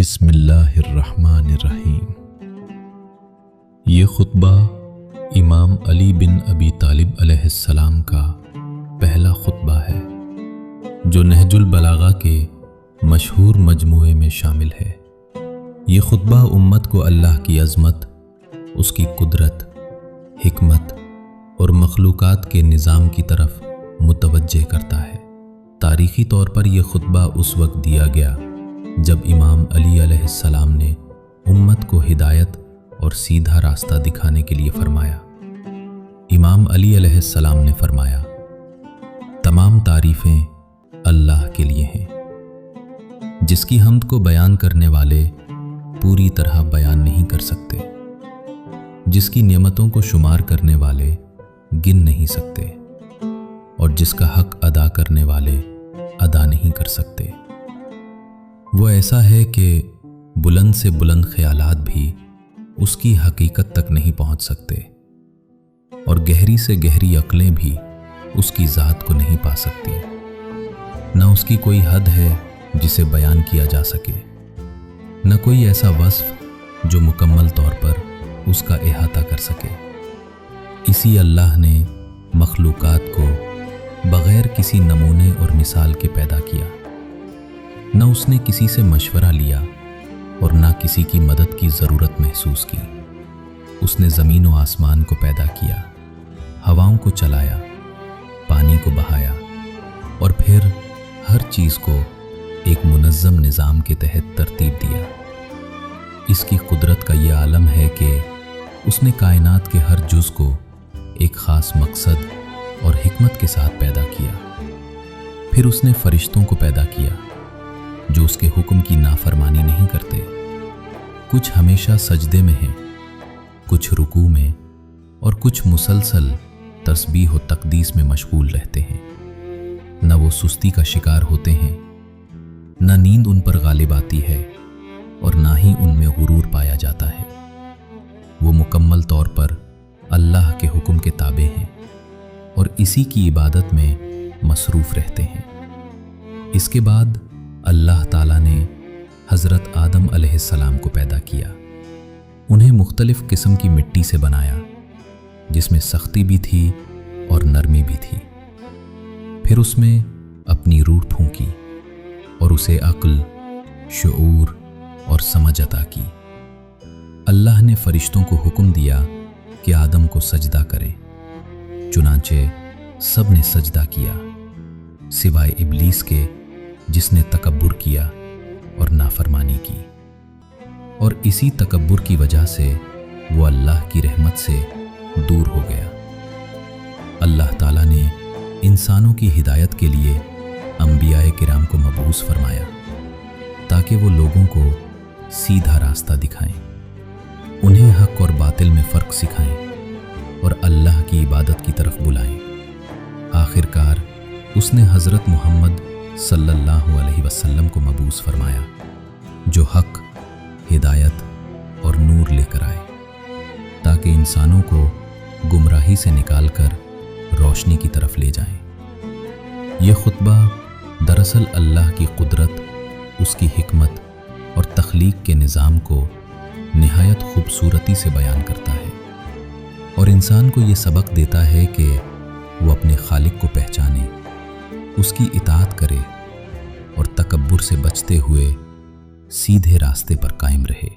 बिस्मिल्लाहिर्रहमानिर्रहीम। ये खुतबा इमाम अली बिन अबी तालिब अलैहिस्सलाम का पहला खुतबा है जो नहजुल बलागा के मशहूर मजमूए में शामिल है। ये खुतबा उम्मत को अल्लाह की अज़मत, उसकी कुदरत, हिकमत और मखलूक़ात के निज़ाम की तरफ मुतवज्जे करता है। तारीख़ी तौर पर यह खुतबा उस वक्त दिया गया जब इमाम अली अलैहिस्सलाम ने उम्मत को हिदायत और सीधा रास्ता दिखाने के लिए फरमाया। इमाम अली अलैहिस्सलाम ने फरमाया, तमाम तारीफ़ें अल्लाह के लिए हैं, जिसकी हम्द को बयान करने वाले पूरी तरह बयान नहीं कर सकते, जिसकी नेमतों को शुमार करने वाले गिन नहीं सकते और जिसका हक अदा करने वाले अदा नहीं कर सकते। वो ऐसा है कि बुलंद से बुलंद ख्यालात भी उसकी हकीकत तक नहीं पहुंच सकते और गहरी से गहरी अक्लें भी उसकी ज़ात को नहीं पा सकती। न उसकी कोई हद है जिसे बयान किया जा सके, न कोई ऐसा वस्फ जो मुकम्मल तौर पर उसका इहाता कर सके। इसी अल्लाह ने मखलूक़ात को बग़ैर किसी नमूने और मिसाल के पैदा किया। न उसने किसी से मशवरा लिया और न किसी की मदद की ज़रूरत महसूस की। उसने ज़मीन व आसमान को पैदा किया, हवाओं को चलाया, पानी को बहाया और फिर हर चीज़ को एक मुनज़्ज़म निज़ाम के तहत तरतीब दिया। इसकी कुदरत का ये आलम है कि उसने कायनात के हर जुज़ को एक ख़ास मकसद और हिकमत के साथ पैदा किया। फिर उसने फ़रिश्तों को पैदा किया जो उसके हुक्म की नाफरमानी नहीं करते। कुछ हमेशा सजदे में हैं, कुछ रुकू में और कुछ मुसलसल तस्बीह व तकदीस में मशगूल रहते हैं। न वो सुस्ती का शिकार होते हैं, न नींद उन पर गालिब आती है और ना ही उनमें गुरूर पाया जाता है। वो मुकम्मल तौर पर अल्लाह के हुक्म के ताबे हैं और इसी की इबादत में मसरूफ़ रहते हैं। इसके बाद अल्लाह ताला ने हज़रत आदम अलैहिस्सलाम को पैदा किया। उन्हें मुख्तलिफ़ किस्म की मिट्टी से बनाया, जिसमें सख्ती भी थी और नरमी भी थी। फिर उसमें अपनी रूह फूंकी और उसे अक्ल, शऊर और समझ अता की। अल्लाह ने फ़रिश्तों को हुक्म दिया कि आदम को सजदा करें। चुनांचे सब ने सजदा किया सिवाय इब्लीस के, जिसने तकब्बुर किया और नाफरमानी की, और इसी तकब्बुर की वजह से वो अल्लाह की रहमत से दूर हो गया। अल्लाह ताला ने इंसानों की हिदायत के लिए अंबियाए किराम को मबूस फरमाया ताकि वो लोगों को सीधा रास्ता दिखाएं, उन्हें हक और बातिल में फ़र्क सिखाएं और अल्लाह की इबादत की तरफ बुलाएं। आखिरकार उसने हज़रत मोहम्मद सल्लल्लाहु अलैहि वसल्लम को मबूस फरमाया जो हक, हिदायत और नूर लेकर आए ताकि इंसानों को गुमराही से निकालकर रोशनी की तरफ ले जाएं। यह खुतबा दरअसल अल्लाह की कुदरत, उसकी हिकमत और तख्लीक के निज़ाम को निहायत खूबसूरती से बयान करता है और इंसान को ये सबक देता है कि वो अपने खालिक को पहचाने, उसकी इताअत करे और तकब्बुर से बचते हुए सीधे रास्ते पर कायम रहे।